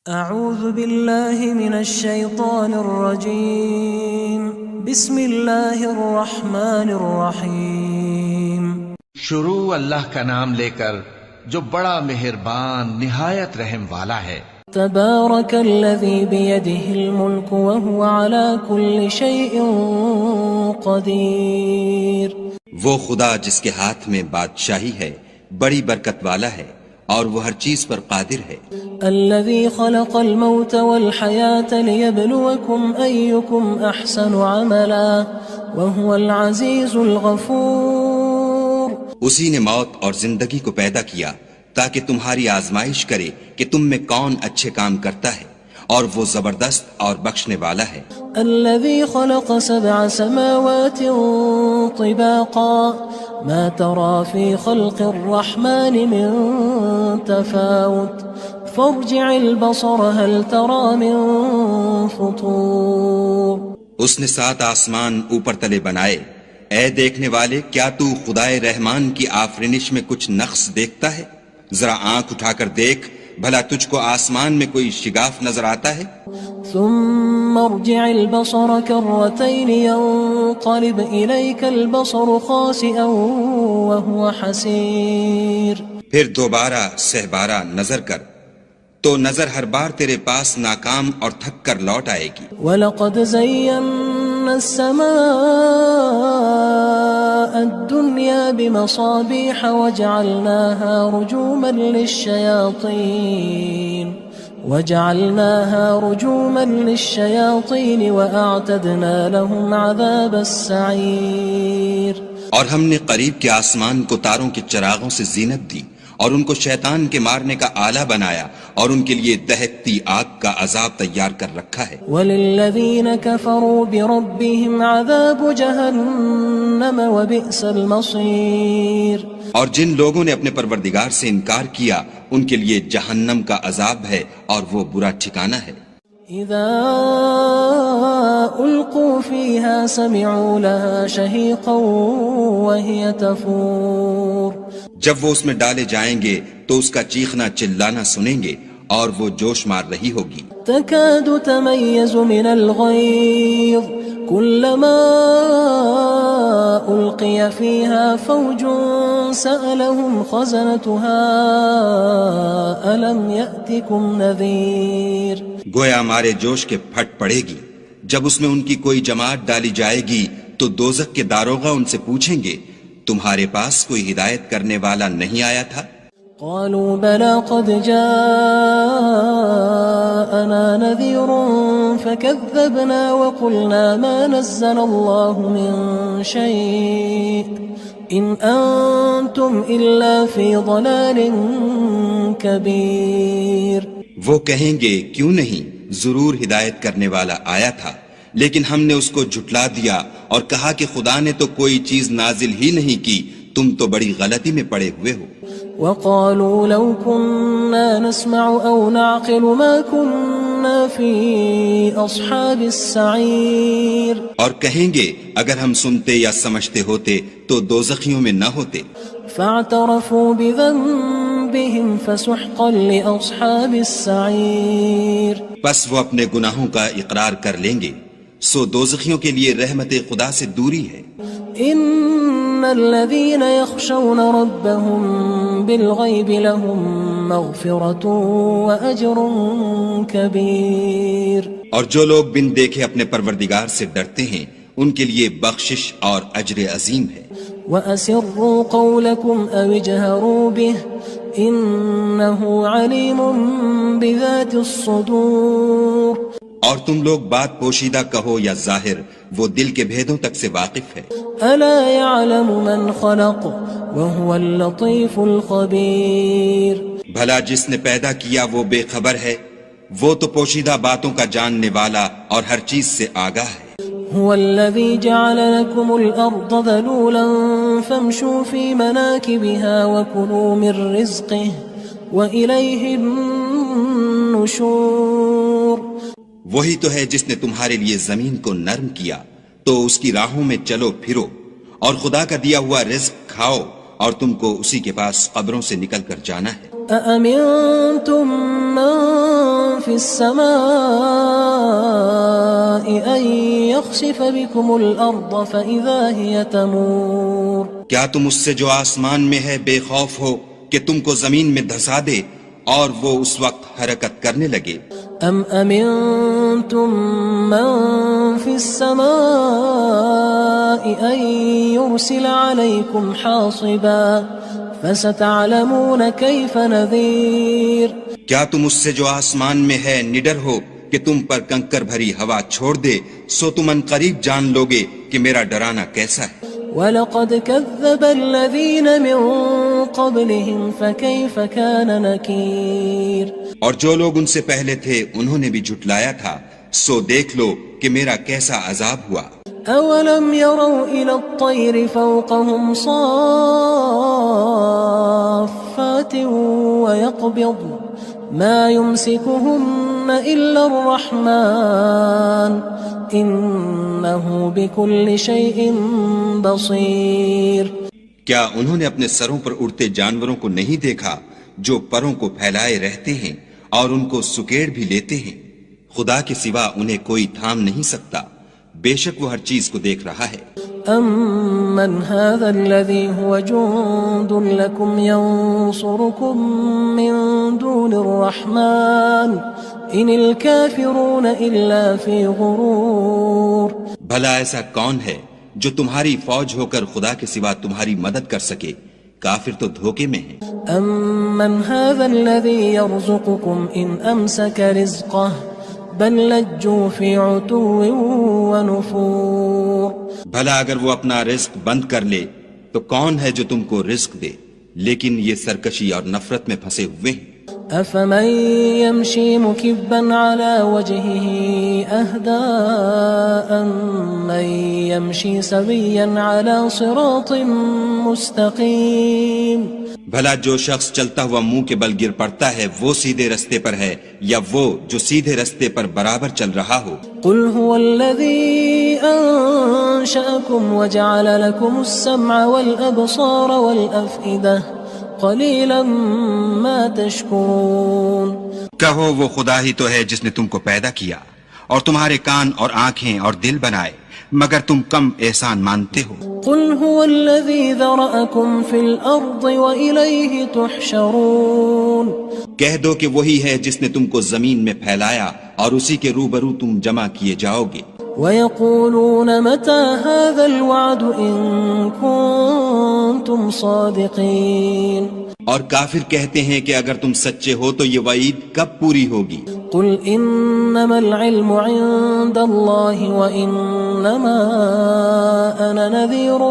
اعوذ باللہ من الشیطان الرجیم بسم اللہ الرحمن الرحیم۔ شروع اللہ کا نام لے کر جو بڑا مہربان نہایت رحم والا ہے۔ تبارک الذی بیدہ الملک وہو علی کل شیء قدیر۔ وہ خدا جس کے ہاتھ میں بادشاہی ہے بڑی برکت والا ہے اور وہ ہر چیز پر قادر ہے۔ الذي خلق الموت والحياة ليبلوكم أيكم أحسن عملا وهو العزيز الغفور۔ اسی نے موت اور زندگی کو پیدا کیا تاکہ تمہاری آزمائش کرے کہ تم میں کون اچھے کام کرتا ہے، اور وہ زبردست اور بخشنے والا ہے۔ الذي خلق 7 سماوات طباقا ما ترى في خلق الرحمن من تفاوت فارجع البصر هل ترى من فطور۔ اس نے 7 آسمان اوپر تلے بنائے، اے دیکھنے والے کیا تو خدائے رحمان کی آفرینش میں کچھ نقص دیکھتا ہے؟ ذرا آنکھ اٹھا کر دیکھ، بھلا تجھ کو آسمان میں کوئی شگاف نظر آتا ہے؟ ثم ارجع البصر كرتين ينقلب إليك البصر خاسئا وهو حسير۔ پھر دوبارہ سہبارہ نظر کر تو نظر ہر بار تیرے پاس ناکام اور تھک کر لوٹ آئے گی۔ وَلَقَدْ زَيَّنَّا السَّمَاءَ الدُّنْيَا بِمَصَابِيحَ وَجَعَلْنَاهَا رُجُومًا لِلشَّيَاطِينِ وَأَعْتَدْنَا لَهُمْ عَذَابَ السَّعِيرِ۔ اور ہم نے قریب کے آسمان کو تاروں کے چراغوں سے زینت دی اور ان کو شیطان کے مارنے کا آلہ بنایا، اور ان کے لیے دہکتی آگ کا عذاب تیار کر رکھا ہے۔ وَلِلَّذِينَ كَفَرُوا بِرَبِّهِمْ عَذَابُ جَهَنَّمَ وَبِئْسَ الْمَصِيرُ۔ اور جن لوگوں نے اپنے پروردگار سے انکار کیا ان کے لیے جہنم کا عذاب ہے اور وہ برا ٹھکانہ ہے۔ اذا القوا فيها سمعوا لها شهيقا وهي تفور۔ جب وہ اس میں ڈالے جائیں گے تو اس کا چیخنا چلانا سنیں گے اور وہ جوش مار رہی ہوگی۔ تكاد تميز من الغيظ كلما ألقي فيها فوج سألهم خزنتها ألم يأتكم نذير۔ گویا ہمارے جوش کے پھٹ پڑے گی جب اس میں ان کی کوئی جماعت ڈالی جائے گی تو دوزخ کے داروغہ ان سے پوچھیں گے تمہارے پاس کوئی ہدایت کرنے والا نہیں آیا تھا؟ قالوا بلى قد جاءنا نذير فكذبنا وقلنا ما نزل الله من شيء إن أنتم إلا في ضلال كبير۔ وہ کہیں گے کیوں نہیں، ضرور ہدایت کرنے والا آیا تھا، لیکن ہم نے اس کو جھٹلا دیا اور کہا کہ خدا نے تو کوئی چیز نازل ہی نہیں کی، تم تو بڑی غلطی میں پڑے ہوئے ہو۔ وقالوا لو كنا نسمع أو نعقل ما كنا في أصحاب السعير۔ اور کہیں گے اگر ہم سنتے یا سمجھتے ہوتے تو دوزخیوں میں نہ ہوتے۔ فاعترفوا بذنبهم فسحقا لأصحاب السعير۔ پس وہ اپنے گناہوں کا اقرار کر لیں گے، سو دوزخیوں کے لیے رحمت خدا سے دوری ہے۔ ان الذين يخشون ربهم بالغيب لهم مغفرة واجر كبير۔ اور جو لوگ بن دیکھے اپنے پروردگار سے ڈرتے ہیں ان کے لیے بخشش اور اجر عظیم ہے۔ وَأَسِرُّوا قَوْلَكُمْ أَوِ اجْهَرُوا بِهِ إِنَّهُ عَلِيمٌ بِذَاتِ الصُّدُورِ۔ اور تم لوگ بات پوشیدہ کہو یا ظاہر، وہ دل کے بھیدوں تک سے واقف ہے۔ أَلَا يَعْلَمُ مَنْ خَلَقَ وَهُوَ اللَّطِيفُ الْخَبِيرُ۔ بھلا جس نے پیدا کیا وہ بے خبر ہے، وہ تو پوشیدہ باتوں کا جاننے والا اور ہر چیز سے آگاہ ہے۔ هو الذي جعل لكم الأرض ذلولا فامشوا في مناكبها وكلوا من رزقه وإليه النشور۔ وہی تو ہے جس نے تمہارے لیے زمین کو نرم کیا تو اس کی راہوں میں چلو پھرو، اور خدا کا دیا ہوا رزق کھاؤ، اور تم کو اسی کے پاس قبروں سے نکل کر جانا ہے۔ أأمنتم من في السماء أن يخسف بكم الأرض فإذا هي تمور کیا تم اس سے جو آسمان میں ہے بے خوف ہو کہ تم کو زمین میں دھسا دے اور وہ اس وقت حرکت کرنے لگے؟ أم أمنتم من في السماء أن يرسل عليكم حاصبا فستعلمون كيف نذير کیا تم اس سے جو آسمان میں ہے نڈر ہو کہ تم پر کنکر بھری ہوا چھوڑ دے، سو تم ان قریب جان لوگے کہ میرا ڈرانا کیسا ہے۔ وَلَقَدْ كَذَّبَ الَّذِينَ مِن قَبْلِهِمْ فَكَيْفَ كَانَ نَكِيرٌ اور جو لوگ ان سے پہلے تھے انہوں نے بھی جھٹلایا تھا، سو دیکھ لو کہ میرا کیسا عذاب ہوا۔ أَوَلَمْ يَرَوْا إِلَى الطَّيْرِ فَوْقَهُمْ صَافَّاتٍ وَيَقْبِضْنَ مَا يُمْسِكُهُنَّ إِلَّا الرَّحْمَنُ إِنَّهُ بِكُلِّ شَيْءٍ بَصِيرٌ کیا انہوں نے اپنے سروں پر اڑتے جانوروں کو نہیں دیکھا جو پروں کو پھیلائے رہتے ہیں اور ان کو سکیڑ بھی لیتے ہیں؟ خدا کے سوا انہیں کوئی تھام نہیں سکتا، بے شک وہ ہر چیز کو دیکھ رہا ہے۔ أَمَّنْ هَذَا الَّذِي هُوَ جُندٌ لَكُمْ يَنصُرُكُم مِّن دُونِ الرَّحْمَنِ إِنِ الْكَافِرُونَ إِلَّا فِي غُرُورٍ بھلا ایسا کون ہے جو تمہاری فوج ہو کر خدا کے سوا تمہاری مدد کر سکے؟ کافر تو دھوکے میں ہیں۔ أَمَّنْ هَذَا الَّذِي يَرْزُقُكُمْ إِنْ أَمْسَكَ رِزْقَهُ بَلْ لَجُّوا فِي عُتُوٍّ وَنُفُورٍ بھلا اگر وہ اپنا رزق بند کر لے تو کون ہے جو تم کو رزق دے؟ لیکن یہ سرکشی اور نفرت میں پھنسے ہوئے ہیں۔ أَفَمَن يَمْشِي مُكِبًّا عَلَى وَجْهِهِ أَهْدَىٰ أَمَّن يَمْشِي سَوِيًّا عَلَى صِرَاطٍ مُّسْتَقِيمٍ بھلا جو شخص چلتا ہوا منہ کے بل گر پڑتا ہے وہ سیدھے رستے پر ہے یا وہ جو سیدھے رستے پر برابر چل رہا ہو؟ قُلْ هُوَ الَّذِي أَنشَأَكُمْ وَجَعَلَ لَكُمُ السَّمْعَ وَالْأَبْصَارَ وَالْأَفْئِدَةَ قَلِيلًا مَا تَشْكُرُونَ کہو وہ خدا ہی تو ہے جس نے تم کو پیدا کیا اور تمہارے کان اور آنکھیں اور دل بنائے، مگر تم کم احسان مانتے ہو۔ قُلْ هُوَ الَّذِي ذَرَأَكُمْ فِي الْأَرْضِ وَإِلَيْهِ تُحْشَرُونَ کہہ دو کہ وہی ہے جس نے تم کو زمین میں پھیلایا اور اسی کے روبرو تم جمع کیے جاؤ گے۔ وَيَقُولُونَ مَتَى هَذَا الْوَعْدُ إِن كُنتُمْ صَادِقِينَ اور کافر کہتے ہیں کہ اگر تم سچے ہو تو یہ وعید کب پوری ہوگی؟ قُلْ إِنَّمَا الْعِلْمُ عِندَ اللَّهِ وَإِنَّمَا أَنَا نَذِيرٌ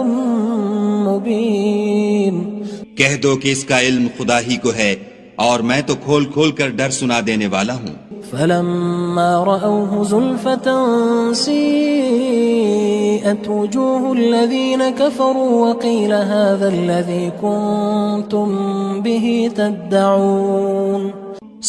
مُبِينٌ کہہ دو کہ اس کا علم خدا ہی کو ہے اور میں تو کھول کھول کر ڈر سنا دینے والا ہوں۔ فَلَمَّا رَأَوْهُ زُلْفَةً سِيئَتْ وُجُوهُ الَّذِينَ كَفَرُوا وَقِيلَ هَذَا الَّذِي كُنتُم بِهِ تَدَّعُونَ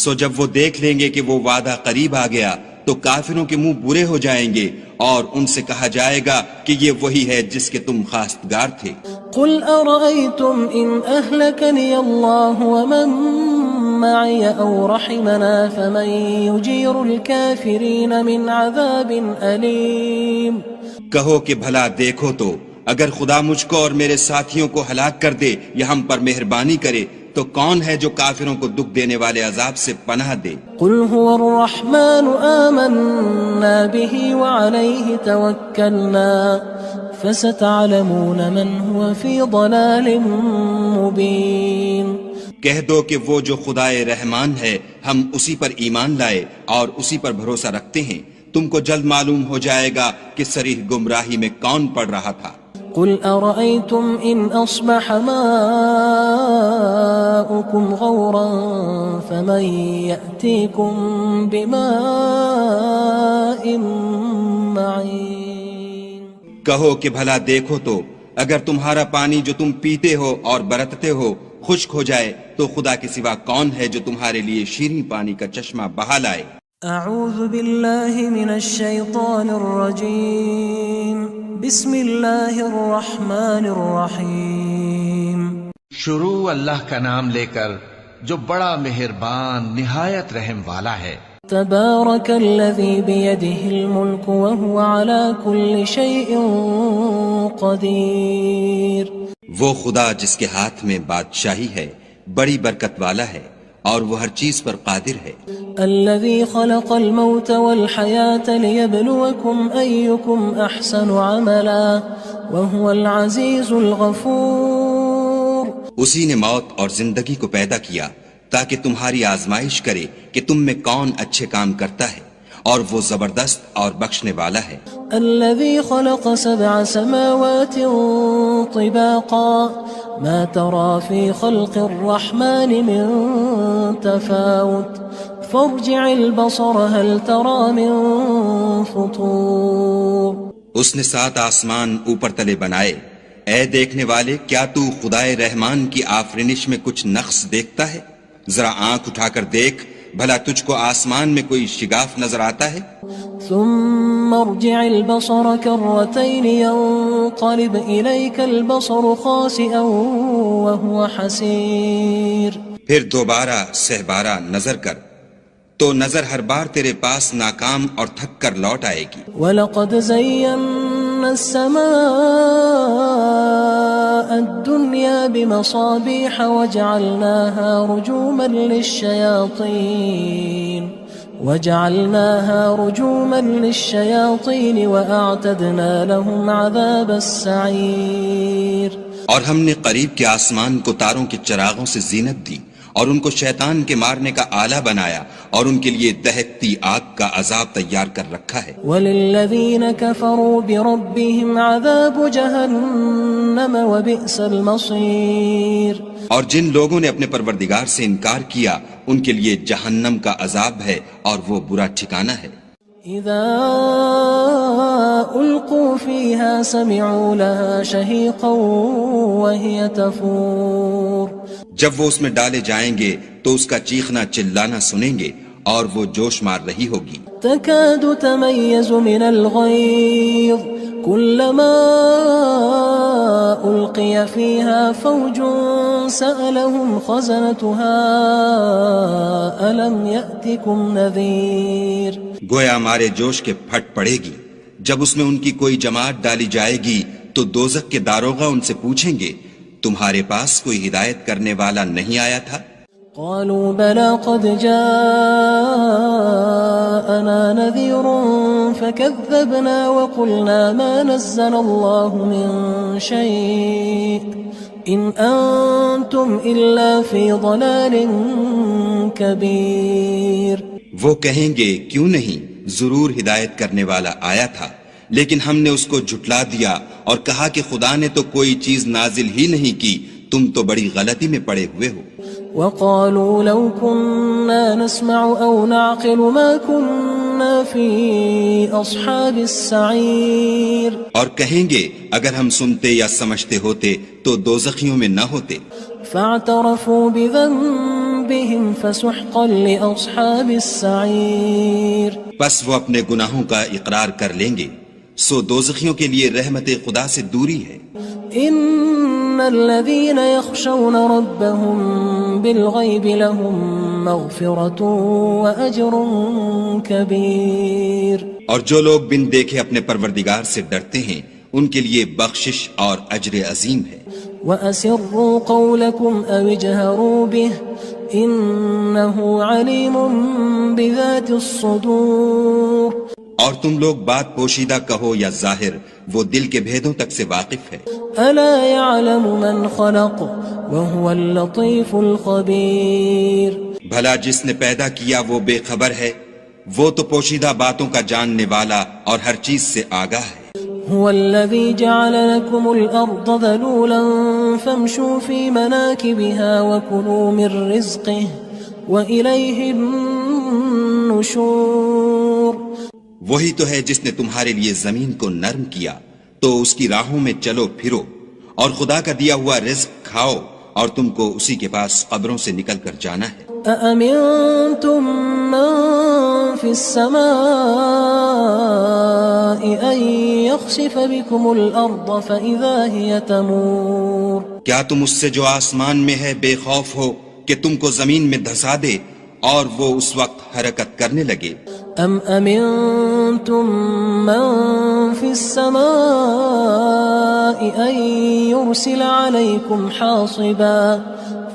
سو جب وہ دیکھ لیں گے کہ وہ وعدہ قریب آ گیا تو کافروں کے منہ برے ہو جائیں گے اور ان سے کہا جائے گا کہ یہ وہی ہے جس کے تم خواستگار تھے۔ قُلْ أَرَأَيْتُمْ إِنْ أَهْلَكَنِيَ اللَّهُ وَمَن مَّعِيَ أَوْ رَحِمَنَا فَمَن يُجِيرُ الْكَافِرِينَ مِنْ عَذَابٍ أَلِيمٍ کہو کہ بھلا دیکھو تو اگر خدا مجھ کو اور میرے ساتھیوں کو ہلاک کر دے یا ہم پر مہربانی کرے تو کون ہے جو کافروں کو دکھ دینے والے عذاب سے پناہ دے؟ قُلْ هُوَ الرَّحْمَنُ آمَنَّا بِهِ وَعَلَيْهِ تَوَكَّلْنَا فَسَتَعْلَمُونَ مَنْ هُوَ فِي ضَلَالٍ مُبِينٍ کہہ دو کہ وہ جو خدائے رحمان ہے ہم اسی پر ایمان لائے اور اسی پر بھروسہ رکھتے ہیں، تم کو جلد معلوم ہو جائے گا کہ صریح گمراہی میں کون پڑ رہا تھا۔ قُلْ أَرَأَيْتُمْ إِنْ أَصْبَحَ مَاؤُكُمْ غَوْرًا فَمَنْ يَأْتِيكُمْ بِمَاءٍ مَّعِينٍ کہو کہ بھلا دیکھو تو اگر تمہارا پانی جو تم پیتے ہو اور برتتے ہو خشک ہو جائے تو خدا کے سوا کون ہے جو تمہارے لیے شیریں پانی کا چشمہ بہا لائے؟ اعوذ باللہ من الشیطان الرجیم بسم اللہ الرحمن الرحیم شروع اللہ کا نام لے کر جو بڑا مہربان نہایت رحم والا ہے۔ تبارك الذي بيده الملك وهو على كل شيء قدير۔ وہ خدا جس کے ہاتھ میں بادشاہی ہے بڑی برکت والا ہے اور وہ ہر چیز پر قادر ہے۔ الذي خلق الموت والحياة ليبلوكم أيكم أحسن عملا وهو العزيز الغفور۔ اسی نے موت اور زندگی کو پیدا کیا تاکہ تمہاری آزمائش کرے کہ تم میں کون اچھے کام کرتا ہے، اور وہ زبردست اور بخشنے والا ہے۔ الذي خلق 7 سماوات طباقا ما ترى في خلق الرحمن من تفاوت فارجع البصر هل ترى من فطور۔ اس نے 7 آسمان اوپر تلے بنائے، اے دیکھنے والے کیا تو خدائے رحمان کی آفرینش میں کچھ نقص دیکھتا ہے؟ ذرا آنکھ اٹھا کر دیکھ بھلا تجھ کو آسمان میں کوئی شگاف نظر آتا ہے؟ ثم ارجع البصر كرتين ينقلب إليك البصر خاسئا وهو حسير۔ پھر دوبارہ سہبارہ نظر کر تو نظر ہر بار تیرے پاس ناکام اور تھک کر لوٹ آئے گی۔ وَلَقَدْ زَيَّنَّا السَّمَاءَ الدُّنْيَا بِمَصَابِيحَ وَجَعَلْنَاهَا رُجُومًا لِلشَّيَاطِينِ وَأَعْتَدْنَا لَهُمْ عَذَابَ السَّعِيرِ۔ اور ہم نے قریب کے آسمان کو تاروں کے چراغوں سے زینت دی اور ان کو شیطان کے مارنے کا آلہ بنایا اور ان کے لیے دہکتی آگ کا عذاب تیار کر رکھا ہے۔ وَلِلَّذِينَ كَفَرُوا بِرَبِّهِمْ عَذَابُ جَهَنَّمَ وَبِئْسَ الْمَصِيرُ۔ اور جن لوگوں نے اپنے پروردگار سے انکار کیا ان کے لیے جہنم کا عذاب ہے اور وہ برا ٹھکانہ ہے۔ اذا القوا فيها سمعوا لها شهيقا وهي تفور۔ جب وہ اس میں ڈالے جائیں گے تو اس کا چیخنا چلانا سنیں گے اور وہ جوش مار رہی ہوگی۔ تكاد تميز من الغيظ كلما ألقي فيها فوج سألهم خزنتها ألم يأتكم نذير۔ گویا مارے جوش کے پھٹ پڑے گی جب اس میں ان کی کوئی جماعت ڈالی جائے گی تو دوزخ کے داروغہ ان سے پوچھیں گے تمہارے پاس کوئی ہدایت کرنے والا نہیں آیا تھا؟ قالوا بلى قد جاءنا نذير فكذبنا وقلنا ما نزل الله من شيء إن أنتم إلا في ضلال كبير۔ وہ کہیں گے کیوں نہیں، ضرور ہدایت کرنے والا آیا تھا، لیکن ہم نے اس کو جھٹلا دیا اور کہا کہ خدا نے تو کوئی چیز نازل ہی نہیں کی، تم تو بڑی غلطی میں پڑے ہوئے ہو۔ وقالوا لو كنا نسمع أو نعقل ما كنا في أصحاب السعير۔ اور کہیں گے اگر ہم سنتے یا سمجھتے ہوتے تو دوزخیوں میں نہ ہوتے۔ فاعترفوا بذنبهم فسحقا لأصحاب السعير۔ پس وہ اپنے گناہوں کا اقرار کر لیں گے، سو دوزخیوں کے لیے رحمت خدا سے دوری ہے۔ ان الذين يخشون ربهم بالغيب لهم مغفرة واجر كبير۔ اور جو لوگ بن دیکھے اپنے پروردگار سے ڈرتے ہیں ان کے لیے بخشش اور اجر عظیم ہے۔ وَأَسِرُّوا قَوْلَكُمْ أَوِ اجْهَرُوا بِهِ إِنَّهُ عَلِيمٌ بِذَاتِ الصُّدُورِ۔ اور تم لوگ بات پوشیدہ کہو یا ظاہر، وہ دل کے بھیدوں تک سے واقف ہے۔ أَلَا يَعْلَمُ مَنْ خَلَقَ وَهُوَ اللَّطِيفُ الْخَبِيرُ۔ بھلا جس نے پیدا کیا وہ بے خبر ہے، وہ تو پوشیدہ باتوں کا جاننے والا اور ہر چیز سے آگاہ ہے۔ هو الذي جعل لكم الأرض ذلولا فامشوا في مناكبها وكلوا من رزقه وإليه النشور۔ وہی تو ہے جس نے تمہارے لیے زمین کو نرم کیا تو اس کی راہوں میں چلو پھرو اور خدا کا دیا ہوا رزق کھاؤ اور تم کو اسی کے پاس قبروں سے نکل کر جانا ہے۔ أأمنتم من في السماء أن يخسف بكم الأرض فإذا هي تمور۔ کیا تم اس سے جو آسمان میں ہے بے خوف ہو کہ تم کو زمین میں دھسا دے اور وہ اس وقت حرکت کرنے لگے. ام امنتم من في السماء ان يرسل عليكم حاصبا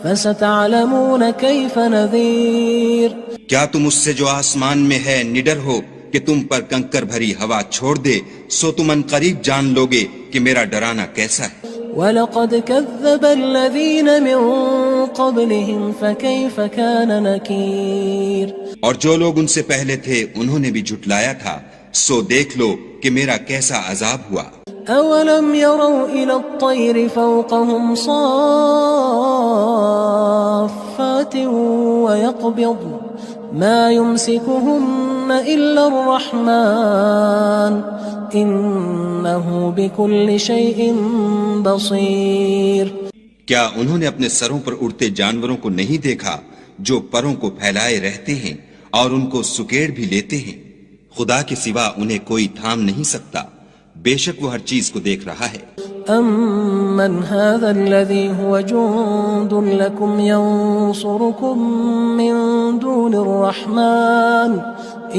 فستعلمون كيف نذير. کیا تم اس سے جو آسمان میں ہے نڈر ہو کہ تم پر کنکر بھری ہوا چھوڑ دے؟ سو تم ان قریب جان لوگے کہ میرا ڈرانا کیسا ہے. وَلَقَدْ كَذَّبَ الَّذِينَ مِن قَبْلِهِمْ فَكَيْفَ كَانَ نَكِيرٌ. اور جو لوگ ان سے پہلے تھے انہوں نے بھی جھٹلایا تھا، سو دیکھ لو کہ میرا کیسا عذاب ہوا. أَوَلَمْ يَرَوْا إِلَى الطَّيْرِ فَوْقَهُمْ صَافَّاتٍ وَيَقْبِضْنَ مَا يُمْسِكُهُنَّ إِلَّا الرَّحْمَنُ إِنَّهُ بِكُلِّ شَيْءٍ بَصِيرٌ. کیا انہوں نے اپنے سروں پر اڑتے جانوروں کو نہیں دیکھا جو پروں کو پھیلائے رہتے ہیں اور ان کو سکیڑ بھی لیتے ہیں؟ خدا کے سوا انہیں کوئی تھام نہیں سکتا، بے شک وہ ہر چیز کو دیکھ رہا ہے. أَمَّنْ هَذَا الَّذِي هُوَ جُندٌ لَكُمْ يَنصُرُكُم مِّن دُونِ الرَّحْمَنِ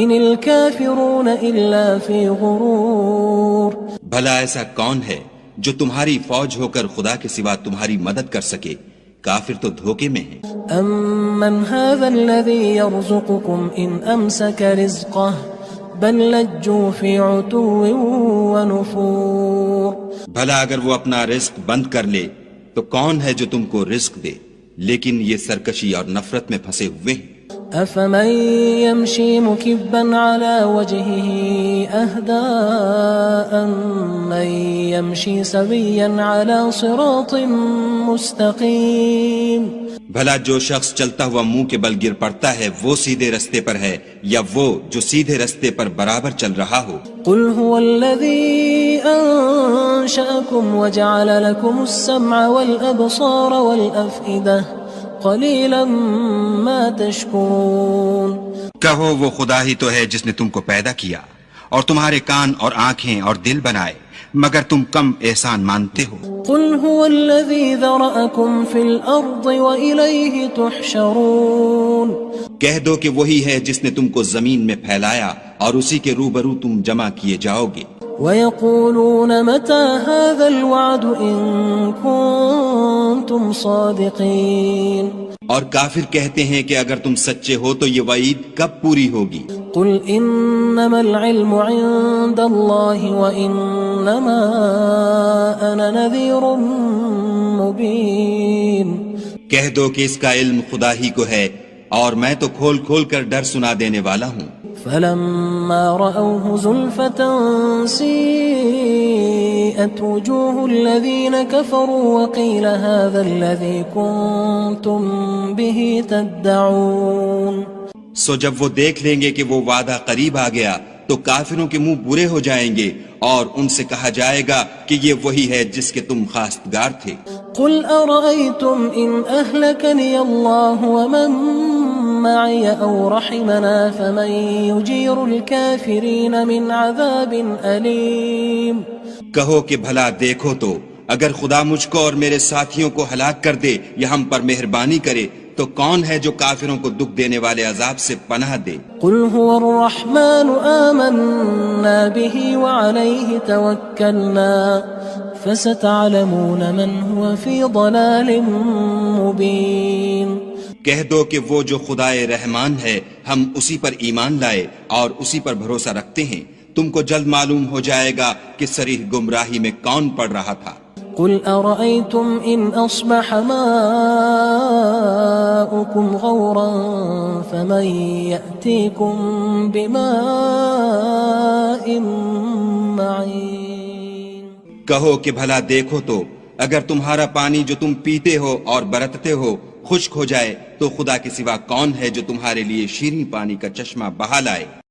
إِنِ الْكَافِرُونَ إِلَّا فِي غُرُورٍ. بھلا ایسا کون ہے جو تمہاری فوج ہو کر خدا کے سوا تمہاری مدد کر سکے؟ کافر تو دھوکے میں ہیں. أَمَّنْ هَذَا الَّذِي يَرْزُقُكُمْ إِنْ أَمْسَكَ رِزْقَهُ بَلْ لَجُّوا فِي عُتُوٍّ وَنُفُورٍ. بھلا اگر وہ اپنا رزق بند کر لے تو کون ہے جو تم کو رزق دے؟ لیکن یہ سرکشی اور نفرت میں پھنسے ہوئے ہیں. أَفَمَن يَمْشِي مُكِبًّا عَلَى وَجْهِهِ أَهْدَىٰ أَمَّن يَمْشِي سَوِيًّا عَلَى صِرَاطٍ مُّسْتَقِيمٍ. بھلا جو شخص چلتا ہوا منہ کے بل گر پڑتا ہے وہ سیدھے رستے پر ہے یا وہ جو سیدھے رستے پر برابر چل رہا ہو؟ قُلْ هُوَ الَّذِي أَنشَأَكُمْ وَجَعَلَ لَكُمُ السَّمْعَ وَالْأَبْصَارَ وَالْأَفْئِدَةَ قَلِيلًا مَا تَشْكُرُونَ. کہو وہ خدا ہی تو ہے جس نے تم کو پیدا کیا اور تمہارے کان اور آنکھیں اور دل بنائے، مگر تم کم احسان مانتے ہو. قُلْ هُوَ الَّذِي ذَرَأَكُمْ فِي الْأَرْضِ وَإِلَيْهِ تُحْشَرُونَ. کہہ دو کہ وہی ہے جس نے تم کو زمین میں پھیلایا اور اسی کے روبرو تم جمع کیے جاؤ گے. وَيَقُولُونَ مَتَى هَذَا الْوَعْدُ إِن كُنتُمْ صَادِقِينَ. اور کافر کہتے ہیں کہ اگر تم سچے ہو تو یہ وعید کب پوری ہوگی؟ قُلْ إِنَّمَا الْعِلْمُ عِندَ اللَّهِ وَإِنَّمَا أَنَا نَذِيرٌ مُّبِينٌ. کہہ دو کہ اس کا علم خدا ہی کو ہے اور میں تو کھول کھول کر ڈر سنا دینے والا ہوں. فَلَمَّا رَأَوْهُ زُلْفَةً سِيئَتْ وُجُوهُ الَّذِينَ كَفَرُوا وَقِيلَ هَذَا الَّذِي كُنتُم بِهِ تَدَّعُونَ. سو جب وہ دیکھ لیں گے کہ وہ وعدہ قریب آ گیا تو کافروں کے منہ برے ہو جائیں گے اور ان سے کہا جائے گا کہ یہ وہی ہے جس کے تم خواستگار تھے. قُلْ أَرَأَيْتُمْ إِنْ أَهْلَكَنِيَ اللَّهُ وَمَن مَّعِيَ أَوْ رَحِمَنَا فَمَن يُجِيرُ الْكَافِرِينَ مِنْ عَذَابٍ أَلِيمٍ. کہو کہ بھلا دیکھو تو اگر خدا مجھ کو اور میرے ساتھیوں کو ہلاک کر دے یا ہم پر مہربانی کرے تو کون ہے جو کافروں کو دکھ دینے والے عذاب سے پناہ دے؟ قُلْ هُوَ الرَّحْمَنُ آمَنَّا بِهِ وَعَلَيْهِ تَوَكَّلْنَا فَسَتَعْلَمُونَ مَنْ هُوَ فِي ضَلَالٍ مُّبِينٍ. کہہ دو کہ وہ جو خدائے رحمان ہے ہم اسی پر ایمان لائے اور اسی پر بھروسہ رکھتے ہیں، تم کو جلد معلوم ہو جائے گا کہ صریح گمراہی میں کون پڑ رہا تھا. قُلْ أَرَأَيْتُمْ إِنْ أَصْبَحَ مَاؤُكُمْ غَوْرًا فَمَن يَأْتِيكُم بِمَاءٍ مَّعِينٍ. کہو کہ بھلا دیکھو تو اگر تمہارا پانی جو تم پیتے ہو اور برتتے ہو خشک ہو جائے تو خدا کے سوا کون ہے جو تمہارے لیے شیریں پانی کا چشمہ بہا لائے؟